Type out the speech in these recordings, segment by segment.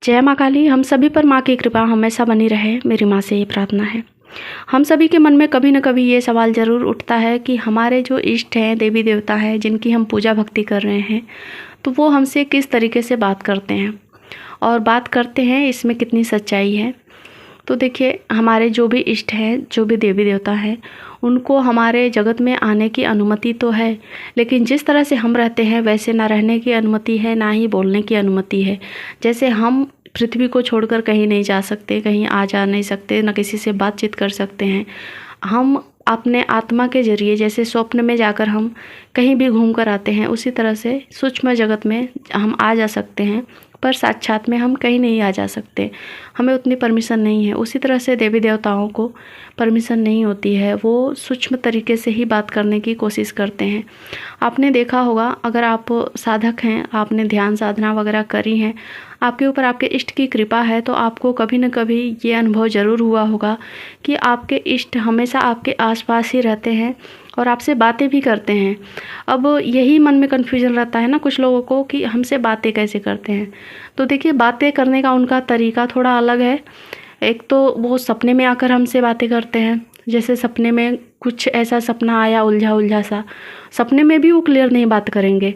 जय माँ काली। हम सभी पर माँ की कृपा हमेशा बनी रहे, मेरी माँ से ये प्रार्थना है। हम सभी के मन में कभी न कभी ये सवाल ज़रूर उठता है कि हमारे जो इष्ट हैं, देवी देवता हैं, जिनकी हम पूजा भक्ति कर रहे हैं, तो वो हमसे किस तरीके से बात करते हैं और बात करते हैं इसमें कितनी सच्चाई है। तो देखिए, हमारे जो भी इष्ट हैं, जो भी देवी देवता हैं, उनको हमारे जगत में आने की अनुमति तो है, लेकिन जिस तरह से हम रहते हैं वैसे ना रहने की अनुमति है, ना ही बोलने की अनुमति है। जैसे हम पृथ्वी को छोड़कर कहीं नहीं जा सकते, कहीं आ जा नहीं सकते, ना किसी से बातचीत कर सकते हैं। हम अपने आत्मा के जरिए जैसे स्वप्न में जाकर हम कहीं भी घूम कर आते हैं, उसी तरह से सूक्ष्म जगत में हम आ जा सकते हैं, पर साक्षात में हम कहीं नहीं आ जा सकते, हमें उतनी परमिशन नहीं है। उसी तरह से देवी देवताओं को परमिशन नहीं होती है, वो सूक्ष्म तरीके से ही बात करने की कोशिश करते हैं। आपने देखा होगा, अगर आप साधक हैं, आपने ध्यान साधना वगैरह करी हैं, आपके ऊपर आपके इष्ट की कृपा है, तो आपको कभी न कभी ये अनुभव ज़रूर हुआ होगा कि आपके इष्ट हमेशा आपके आसपास ही रहते हैं और आपसे बातें भी करते हैं। अब यही मन में कन्फ्यूजन रहता है ना कुछ लोगों को कि हमसे बातें कैसे करते हैं। तो देखिए, बातें करने का उनका तरीका थोड़ा अलग है। एक तो वो सपने में आकर हमसे बातें करते हैं, जैसे सपने में कुछ ऐसा सपना आया उलझा उलझा सा, सपने में भी वो क्लियर नहीं बात करेंगे।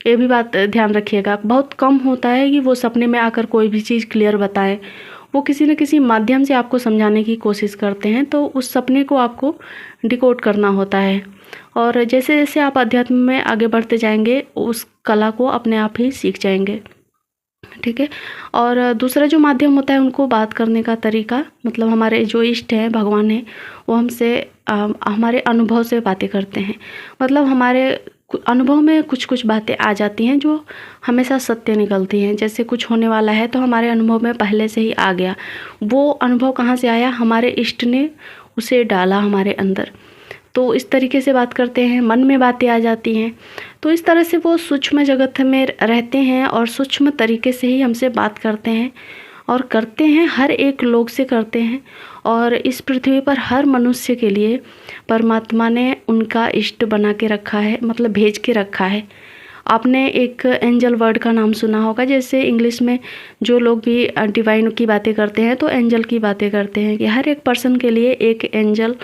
ये भी बात ध्यान रखिएगा, बहुत कम होता है कि वो सपने में आकर कोई भी चीज़ क्लियर बताएं। वो किसी न किसी माध्यम से आपको समझाने की कोशिश करते हैं, तो उस सपने को आपको डिकोड करना होता है। और जैसे जैसे आप अध्यात्म में आगे बढ़ते जाएंगे, उस कला को अपने आप ही सीख जाएंगे, ठीक है। और दूसरा जो माध्यम होता है उनको बात करने का तरीका, मतलब हमारे जो इष्ट हैं, भगवान हैं, वो हमसे हमारे अनुभव से बातें करते हैं। मतलब हमारे अनुभव में कुछ कुछ बातें आ जाती हैं जो हमेशा सत्य निकलती हैं। जैसे कुछ होने वाला है तो हमारे अनुभव में पहले से ही आ गया। वो अनुभव कहाँ से आया? हमारे इष्ट ने उसे डाला हमारे अंदर। तो इस तरीके से बात करते हैं, मन में बातें आ जाती हैं। तो इस तरह से वो सूक्ष्म जगत में रहते हैं और सूक्ष्म तरीके से ही हमसे बात करते हैं और करते हैं, हर एक लोग से करते हैं। और इस पृथ्वी पर हर मनुष्य के लिए परमात्मा ने उनका इष्ट बना के रखा है, मतलब भेज के रखा है। आपने एक एंजल वर्ड का नाम सुना होगा। जैसे इंग्लिश में जो लोग भी डिवाइन की बातें करते हैं तो एंजल की बातें करते हैं कि हर एक पर्सन के लिए एक एंजल,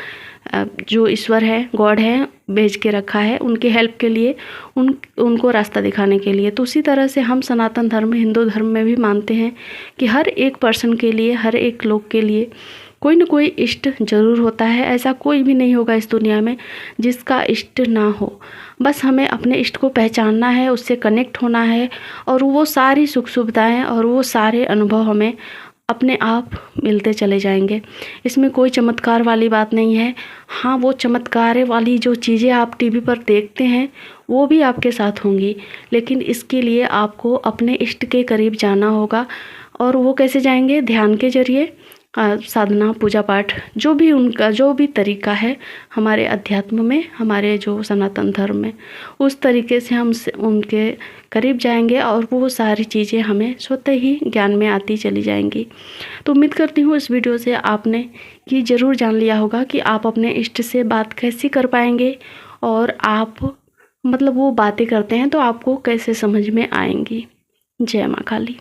जो ईश्वर है, गॉड है, भेज के रखा है उनकी हेल्प के लिए, उनको रास्ता दिखाने के लिए। तो उसी तरह से हम सनातन धर्म, हिंदू धर्म में भी मानते हैं कि हर एक पर्सन के लिए, हर एक लोग के लिए कोई न कोई इष्ट ज़रूर होता है। ऐसा कोई भी नहीं होगा इस दुनिया में जिसका इष्ट ना हो। बस हमें अपने इष्ट को पहचानना है, उससे कनेक्ट होना है, और वो सारी सुख सुविधाएँ और वो सारे अनुभव हमें अपने आप मिलते चले जाएंगे। इसमें कोई चमत्कार वाली बात नहीं है। हाँ, वो चमत्कार वाली जो चीज़ें आप टीवी पर देखते हैं वो भी आपके साथ होंगी, लेकिन इसके लिए आपको अपने इष्ट के करीब जाना होगा। और वो कैसे जाएंगे? ध्यान के जरिए, साधना, पूजा पाठ, जो भी उनका जो भी तरीका है हमारे अध्यात्म में, हमारे जो सनातन धर्म में, उस तरीके से हम उनके करीब जाएंगे और वो सारी चीज़ें हमें स्वतः ही ज्ञान में आती चली जाएंगी। तो उम्मीद करती हूँ इस वीडियो से आपने ये ज़रूर जान लिया होगा कि आप अपने इष्ट से बात कैसे कर पाएंगे, और आप मतलब वो बातें करते हैं तो आपको कैसे समझ में आएंगी। जय माँ काली।